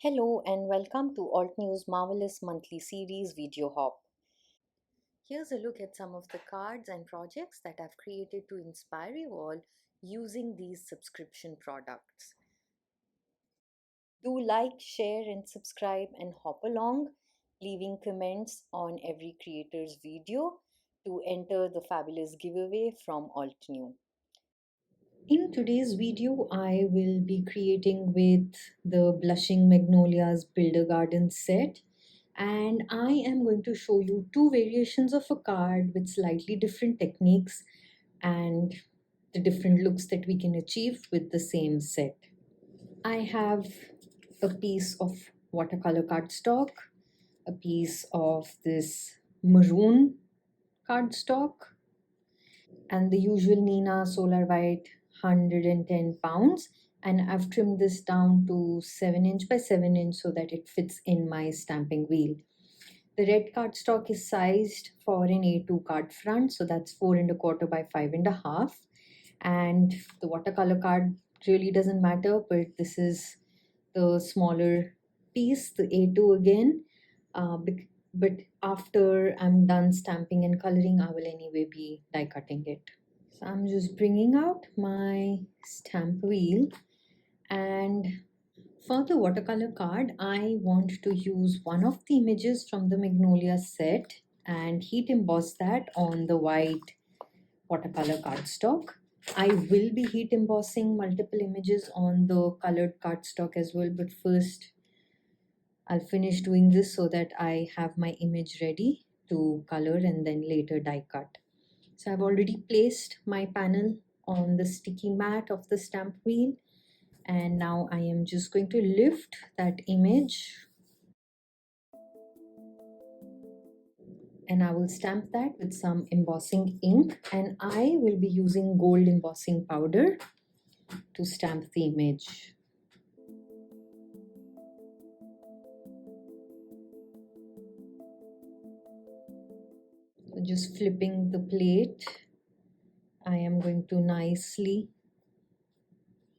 Hello and welcome to Altenew's Marvellous monthly series Video Hop. Here's a look at some of the cards and projects that I've created to inspire you all using these subscription products. Do like, share and subscribe and hop along, leaving comments on every creator's video to enter the fabulous giveaway from Altenew. In today's video, I will be creating with the Blushing Magnolias Builder Garden set, and I am going to show you two variations of a card with slightly different techniques and the different looks that we can achieve with the same set. I have a piece of watercolor cardstock, a piece of this maroon cardstock, and the usual Nina Solar White 110 pounds, and I've trimmed this down to 7 inch by 7 inch so that it fits in my stamping wheel. The red cardstock is sized for an A2 card front, so that's 4¼ by 5½, and the watercolor card really doesn't matter, but this is the smaller piece, the A2 again, but after I'm done stamping and coloring, I will anyway be die cutting it. So I'm just bringing out my stamp wheel, and for the watercolor card, I want to use one of the images from the Magnolia set and heat emboss that on the white watercolor cardstock. I will be heat embossing multiple images on the colored cardstock as well, but first I'll finish doing this so that I have my image ready to color and then later die cut. So I've already placed my panel on the sticky mat of the stamp wheel, and now I am just going to lift that image and I will stamp that with some embossing ink, and I will be using gold embossing powder to stamp the image. So just flipping the plate, I am going to nicely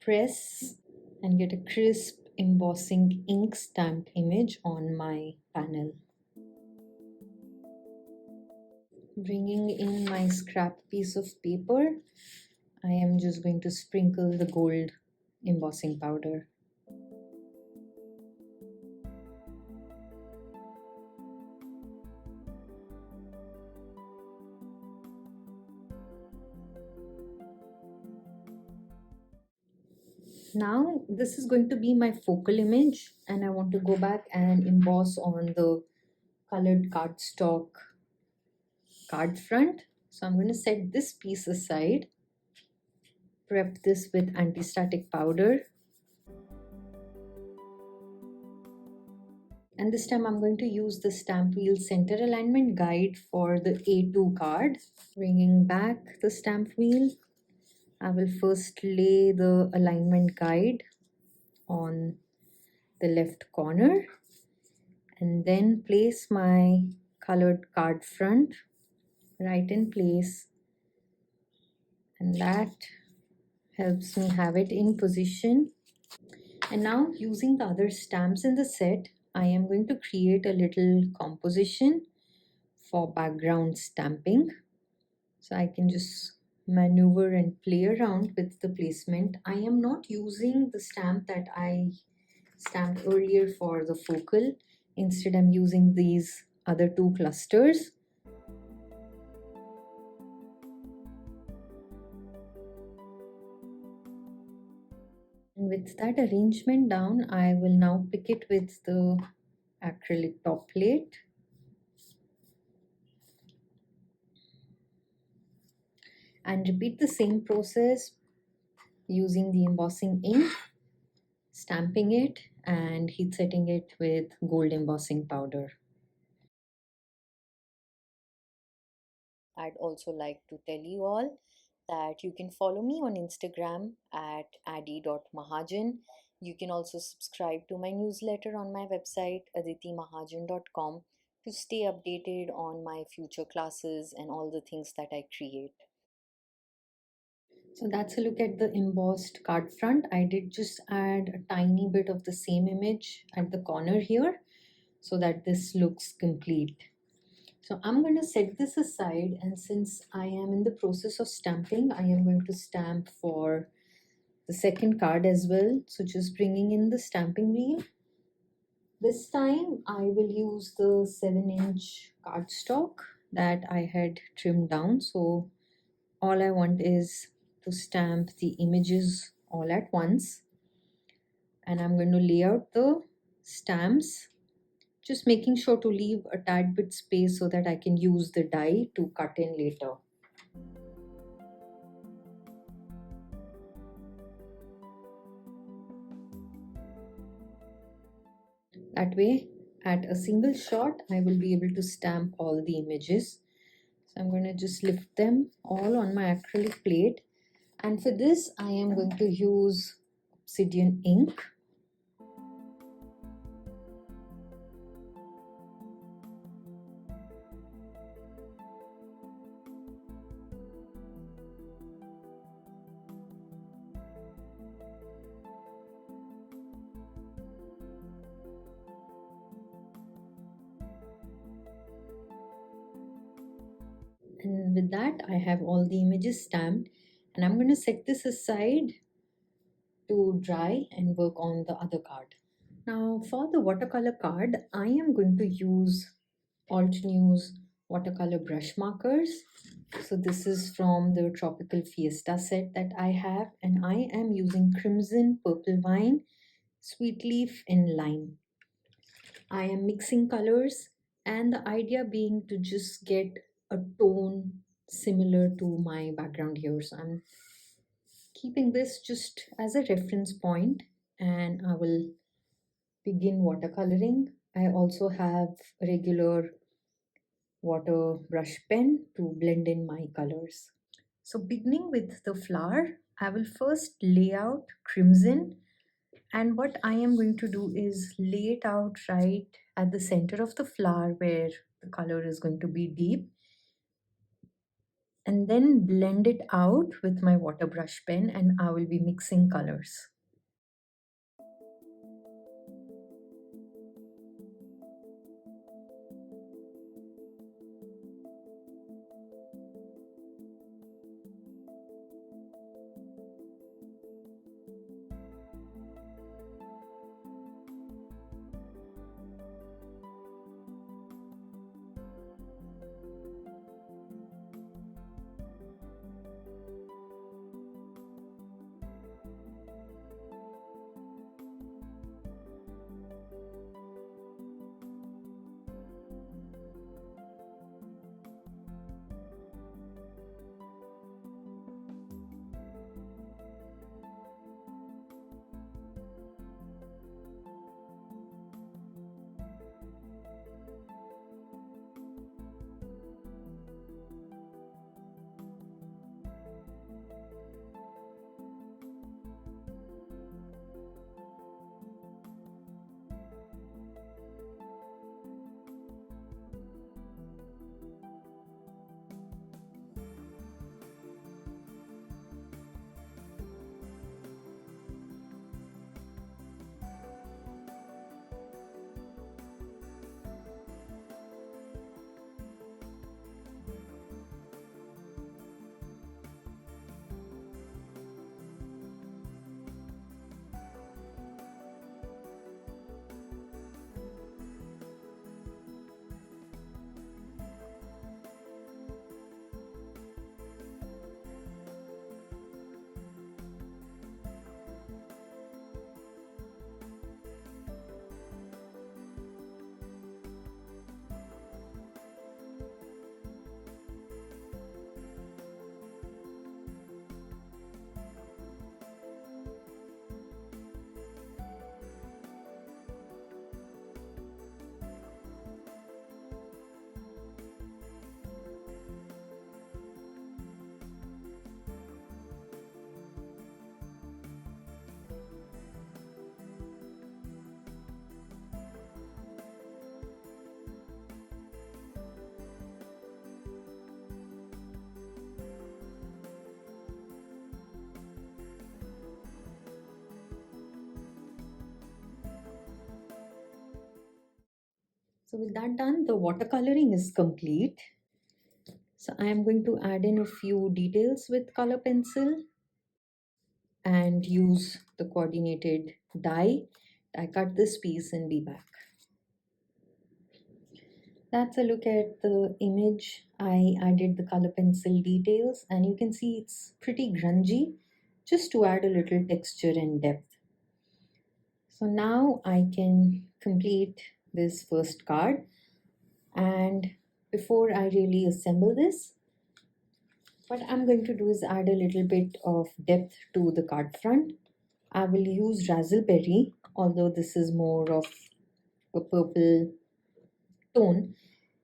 press and get a crisp embossing ink stamped image on my panel. Bringing in my scrap piece of paper, I am just going to sprinkle the gold embossing powder. Now this is going to be my focal image, and I want to go back and emboss on the colored cardstock card front. So I'm going to set this piece aside, prep this with anti-static powder, and this time I'm going to use the stamp wheel center alignment guide for the A2 card. Bringing back the stamp wheel, I will first lay the alignment guide on the left corner and then place my colored card front right in place, and that helps me have it in position. And now, using the other stamps in the set, I am going to create a little composition for background stamping. So I can just maneuver and play around with the placement. I am not using the stamp that I stamped earlier for the focal. Instead, I'm using these other two clusters. And with that arrangement down, I will now pick it with the acrylic top plate. And repeat the same process using the embossing ink, stamping it and heat setting it with gold embossing powder. I'd also like to tell you all that you can follow me on Instagram at addi.mahajan. You can also subscribe to my newsletter on my website aditimahajan.com to stay updated on my future classes and all the things that I create. So that's a look at the embossed card front. I did just add a tiny bit of the same image at the corner here so that this looks complete. So I'm going to set this aside, and since I am in the process of stamping, I am going to stamp for the second card as well. So just bringing in the stamping wheel. This time I will use the 7-inch cardstock that I had trimmed down. So all I want is to stamp the images all at once, and I'm going to lay out the stamps, just making sure to leave a tad bit space so that I can use the die to cut in later. That way, at a single shot, I will be able to stamp all the images. So I'm going to just lift them all on my acrylic plate. And for this, I am going to use obsidian ink. And with that, I have all the images stamped, and I'm going to set this aside to dry and work on the other card. Now for the watercolor card, I am going to use Altenew's watercolor brush markers. So this is from the Tropical Fiesta set that I have, and I am using Crimson, Purple Wine, Sweet Leaf, and Lime. I am mixing colors, and the idea being to just get a tone similar to my background here. So I'm keeping this just as a reference point, and I will begin watercoloring. I also have a regular water brush pen to blend in my colors. So beginning with the flower, I will first lay out crimson, and what I am going to do is lay it out right at the center of the flower where the color is going to be deep, and then blend it out with my water brush pen, and I will be mixing colors. So with that done, the watercoloring is complete. So I am going to add in a few details with color pencil and use the coordinated die. I cut this piece and be back. That's a look at the image. I added the color pencil details and you can see it's pretty grungy, just to add a little texture and depth. So now I can complete this first card, and before I really assemble this, what I'm going to do is add a little bit of depth to the card front. I will use raspberry, although this is more of a purple tone.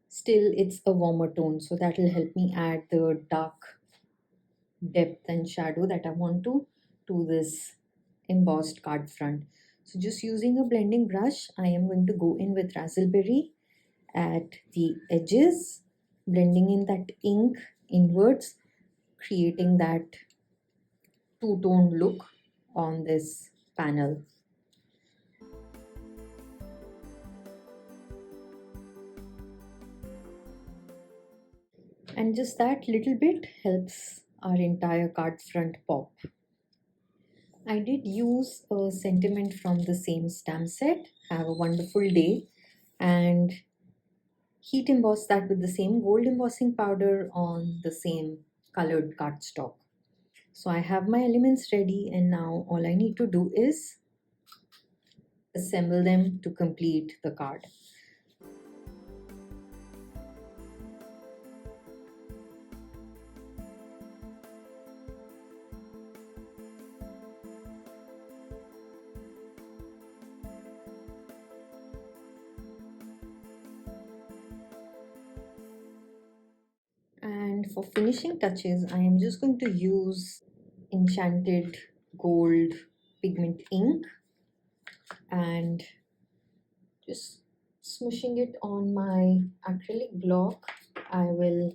Still, it's a warmer tone, so that will help me add the dark depth and shadow that I want to this embossed card front. So just using a blending brush, I am going to go in with raspberry at the edges, blending in that ink inwards, creating that two-tone look on this panel. And just that little bit helps our entire card front pop. I did use a sentiment from the same stamp set, "Have a wonderful day," and heat emboss that with the same gold embossing powder on the same colored cardstock. So I have my elements ready, and now all I need to do is assemble them to complete the card. And for finishing touches, I am just going to use Enchanted Gold pigment ink and just smooshing it on my acrylic block. I will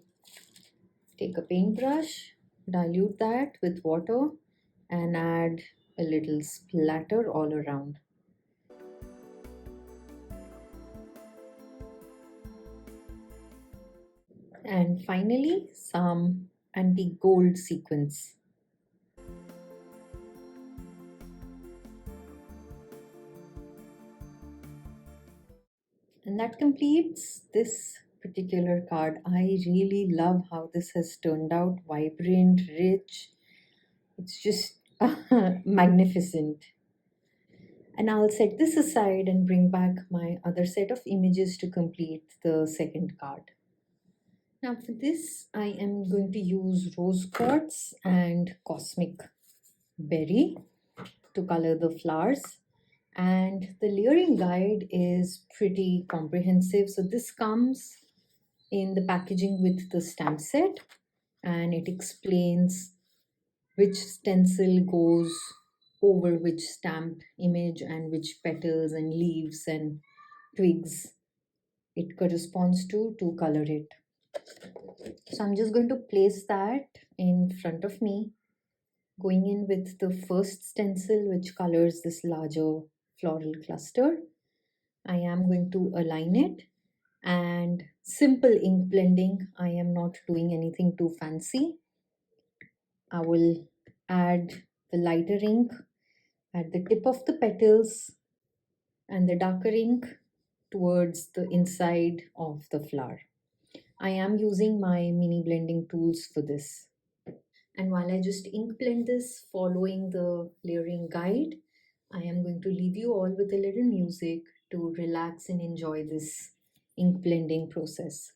take a paintbrush, dilute that with water, and add a little splatter all around. And finally, some antique gold sequins. And that completes this particular card. I really love how this has turned out, vibrant, rich. It's just magnificent. And I'll set this aside and bring back my other set of images to complete the second card. Now for this, I am going to use rose quartz and cosmic berry to color the flowers. And the layering guide is pretty comprehensive. So this comes in the packaging with the stamp set, and it explains which stencil goes over which stamped image and which petals and leaves and twigs it corresponds to color it. So I'm just going to place that in front of me, going in with the first stencil which colors this larger floral cluster. I am going to align it, and simple ink blending. I am not doing anything too fancy. I will add the lighter ink at the tip of the petals and the darker ink towards the inside of the flower. I am using my mini blending tools for this. And while I just ink blend this following the layering guide, I am going to leave you all with a little music to relax and enjoy this ink blending process.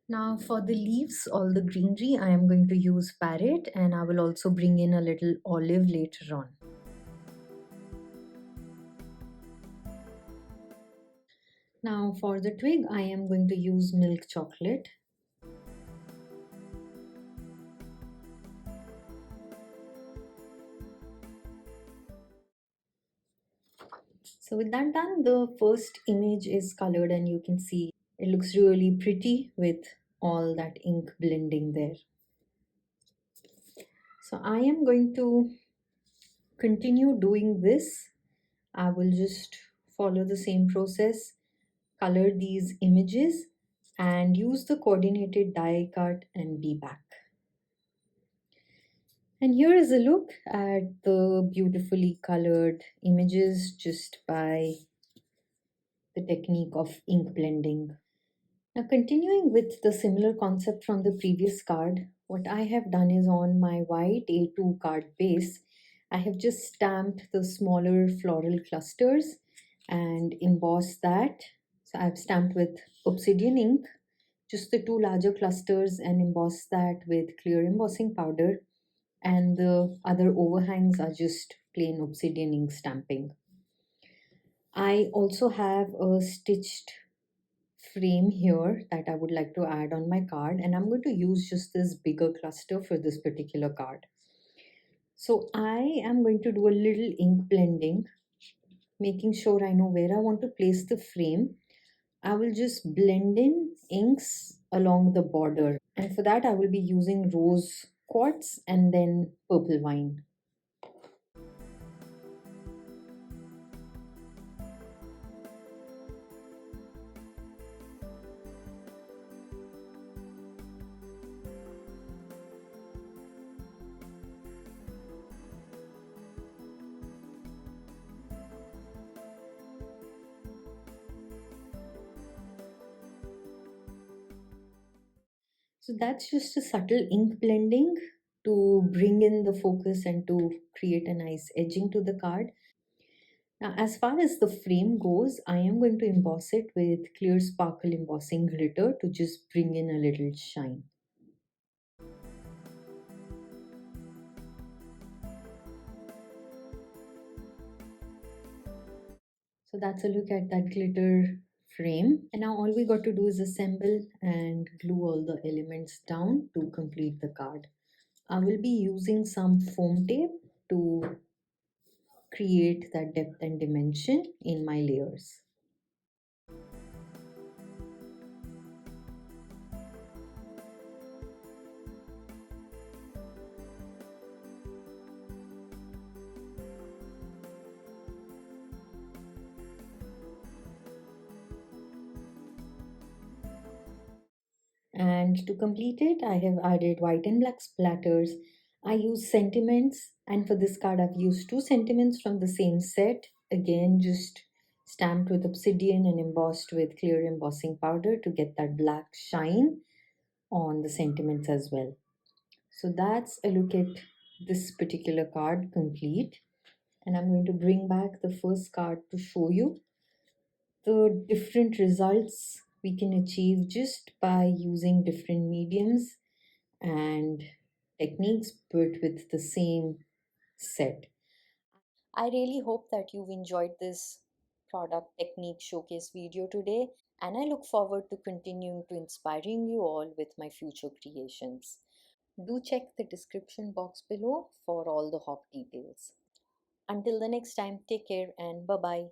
Now for the leaves, all the greenery, I am going to use parrot, and I will also bring in a little olive later on. Now for the twig, I am going to use milk chocolate. So with that done, the first image is colored and you can see it looks really pretty with all that ink blending there. So I am going to continue doing this. I will just follow the same process, color these images and use the coordinated die cut and be back. And here is a look at the beautifully colored images just by the technique of ink blending. Now continuing with the similar concept from the previous card, what I have done is on my white A2 card base, I have just stamped the smaller floral clusters and embossed that. So I've stamped with obsidian ink, just the two larger clusters, and embossed that with clear embossing powder, and the other overhangs are just plain obsidian ink stamping. I also have a stitched frame here that I would like to add on my card, and I'm going to use just this bigger cluster for this particular card. So I am going to do a little ink blending, making sure I know where I want to place the frame. I will just blend in inks along the border, and for that I will be using rose quartz and then purple wine. So that's just a subtle ink blending to bring in the focus and to create a nice edging to the card. Now, as far as the frame goes, I am going to emboss it with clear sparkle embossing glitter to just bring in a little shine. So that's a look at that glitter frame. And now all we got to do is assemble and glue all the elements down to complete the card. I will be using some foam tape to create that depth and dimension in my layers. And to complete it, I have added white and black splatters. I use sentiments, and for this card I've used two sentiments from the same set. Again, just stamped with obsidian and embossed with clear embossing powder to get that black shine on the sentiments as well. So that's a look at this particular card complete. And I'm going to bring back the first card to show you the different results we can achieve just by using different mediums and techniques but with the same set. I really hope that you've enjoyed this product technique showcase video today, and I look forward to continuing to inspiring you all with my future creations. Do check the description box below for all the hop details. Until the next time, take care and bye bye.